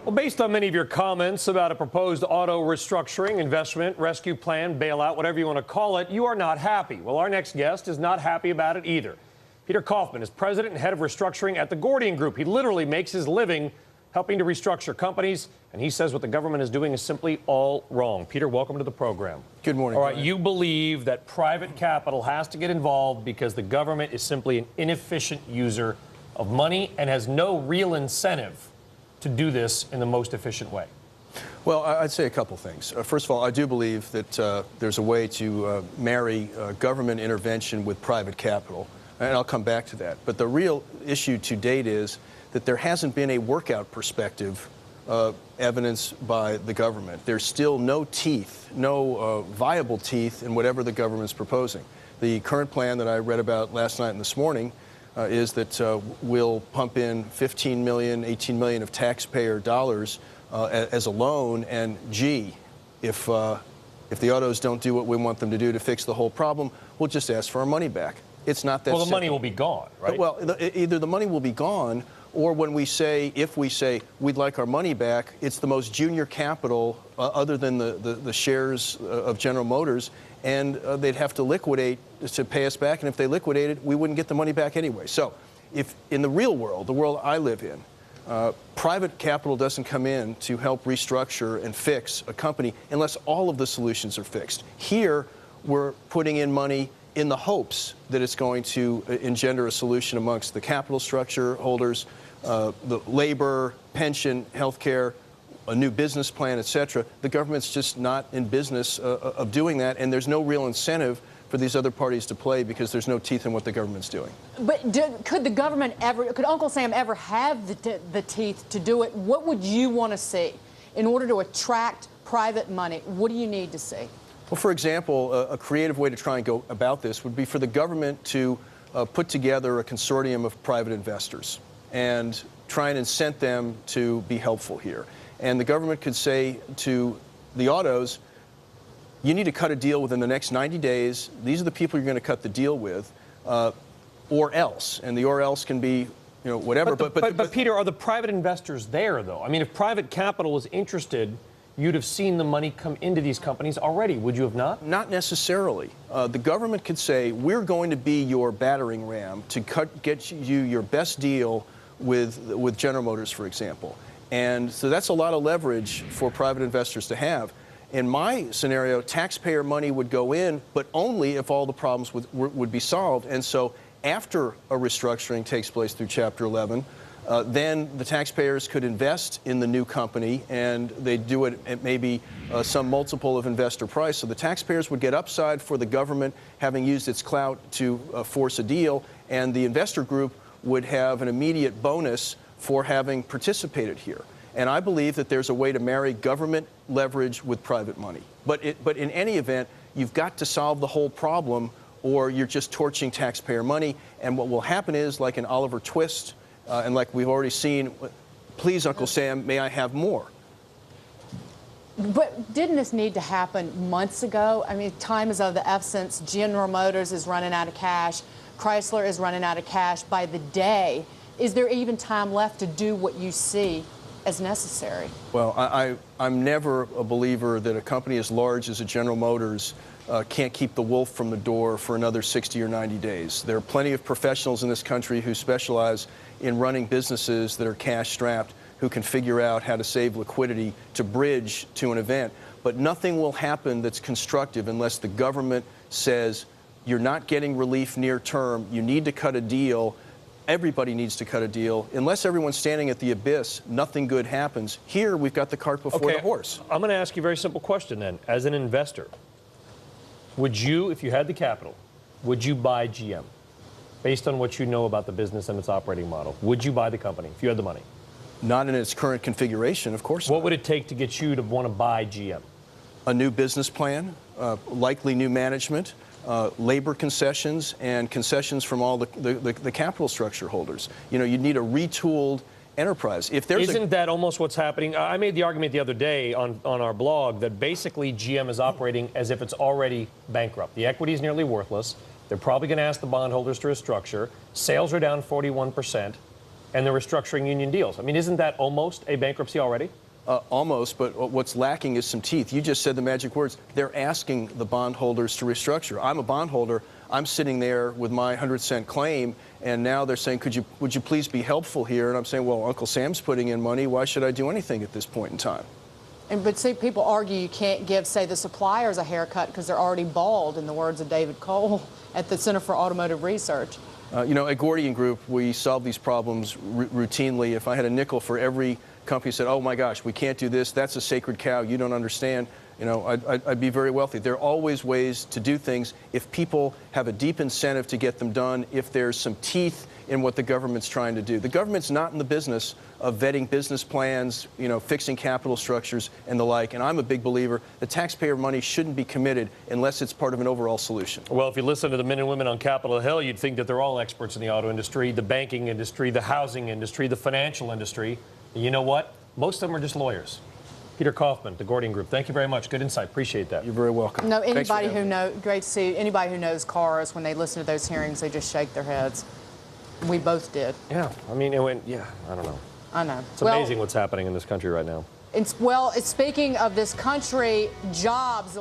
Well, based on many of your comments about a proposed auto restructuring, investment, rescue plan, bailout, whatever you want to call it, you are not happy. Well, our next guest is not happy about it either. Peter Kaufman is president and head of restructuring at the Gordian Group. He literally makes his living helping to restructure companies, and he says what the government is doing is simply all wrong. Peter, welcome to the program. Good morning. All right, you believe that private capital has to get involved because the government is simply an inefficient user of money and has no real incentive to do this in the most efficient way. Well, I'd say a couple things. First of all, I do believe that there's a way to marry government intervention with private capital, and I'll come back to that. But the real issue to date is that there hasn't been a workout perspective evidenced by the government. There's still no teeth, no viable teeth in whatever the government's proposing. The current plan that I read about last night and this morning is that we'll pump in 15 million, 18 million of taxpayer dollars as a loan, and gee, if the autos don't do what we want them to do to fix the whole problem, we'll just ask for our money back. It's not that simple. Well, the money will be gone, right? Well, either the money will be gone, or when we say, if we say we'd like our money back, it's the most junior capital other than the shares of General Motors, and they'd have to liquidate to pay us back, and if they liquidated, we wouldn't get the money back anyway. So if in the real world, the world I live in, private capital doesn't come in to help restructure and fix a company unless all of the solutions are fixed. Here, we're putting in money in the hopes that it's going to engender a solution amongst the capital structure holders, the labor, pension, health care, a new business plan, et cetera. The government's just not in business of doing that, and there's no real incentive for these other parties to play because there's no teeth in what the government's doing. But could the government ever, could Uncle Sam ever have the teeth to do it? What would you want to see in order to attract private money? What do you need to see? Well, for example, a creative way to try and go about this would be for the government to put together a consortium of private investors and try and incent them to be helpful here. And the government could say to the autos, you need to cut a deal within the next 90 days. These are the people you're going to cut the deal with, or else. And the or else can be, whatever. But Peter, are the private investors there, though? I mean, if private capital was interested, you'd have seen the money come into these companies already, would you have not? Not necessarily. The government could say, we're going to be your battering ram to get you your best deal with General Motors, for example. And so that's a lot of leverage for private investors to have. In my scenario, taxpayer money would go in, but only if all the problems would be solved. And so after a restructuring takes place through Chapter 11, then the taxpayers could invest in the new company, and they'd do it at maybe some multiple of investor price. So the taxpayers would get upside for the government having used its clout to force a deal, and the investor group would have an immediate bonus for having participated here. And I believe that there's a way to marry government leverage with private money. But in any event, you've got to solve the whole problem, or you're just torching taxpayer money. And what will happen is, like in Oliver Twist, and like we've already seen, please, Uncle Sam, may I have more? But didn't this need to happen months ago? I mean, time is of the essence. General Motors is running out of cash. Chrysler is running out of cash by the day. Is there even time left to do what you see as necessary? Well, I'm never a believer that a company as large as a General Motors can't keep the wolf from the door for another 60 or 90 days. There are plenty of professionals in this country who specialize in running businesses that are cash-strapped, who can figure out how to save liquidity to bridge to an event. But nothing will happen that's constructive unless the government says, you're not getting relief near term, you need to cut a deal. Everybody needs to cut a deal. Unless everyone's standing at the abyss, nothing good happens. Here, we've got the cart before the horse. I'm going to ask you a very simple question then. As an investor, would you, if you had the capital, would you buy GM? Based on what you know about the business and its operating model, would you buy the company if you had the money? Not in its current configuration, of course not. What would it take to get you to want to buy GM? A new business plan, likely new management, labor concessions, and concessions from all the capital structure holders. You'd need a retooled enterprise. If there's Isn't that almost what's happening? I made the argument the other day on our blog that basically GM is operating as if it's already bankrupt. The equity is nearly worthless. They're probably going to ask the bondholders to restructure. Sales are down 41%. and they're restructuring union deals. I mean, isn't that almost a bankruptcy already? Almost, but what's lacking is some teeth. You just said the magic words. They're asking the bondholders to restructure. I'm a bondholder. I'm sitting there with my 100-cent claim, and now they're saying, would you please be helpful here? And I'm saying, well, Uncle Sam's putting in money. Why should I do anything at this point in time? But see, people argue you can't give, say, the suppliers a haircut because they're already bald, in the words of David Cole at the Center for Automotive Research. At Gordian Group, we solve these problems routinely. If I had a nickel for every company said, oh my gosh, we can't do this, that's a sacred cow, you don't understand, I'd be very wealthy. There are always ways to do things if people have a deep incentive to get them done, if there's some teeth in what the government's trying to do. The government's not in the business of vetting business plans, fixing capital structures and the like, and I'm a big believer that taxpayer money shouldn't be committed unless it's part of an overall solution. Well, if you listen to the men and women on Capitol Hill, you'd think that they're all experts in the auto industry, the banking industry, the housing industry, the financial industry. And you know what? Most of them are just lawyers. Peter Kaufman, the Gordian Group, thank you very much. Good insight. Appreciate that. You're very welcome. No, anybody who knows, great to see anybody who knows cars, when they listen to those hearings, they just shake their heads. We both did. Yeah, I mean, it went, I don't know. I know. It's amazing what's happening in this country right now. Speaking of this country, jobs.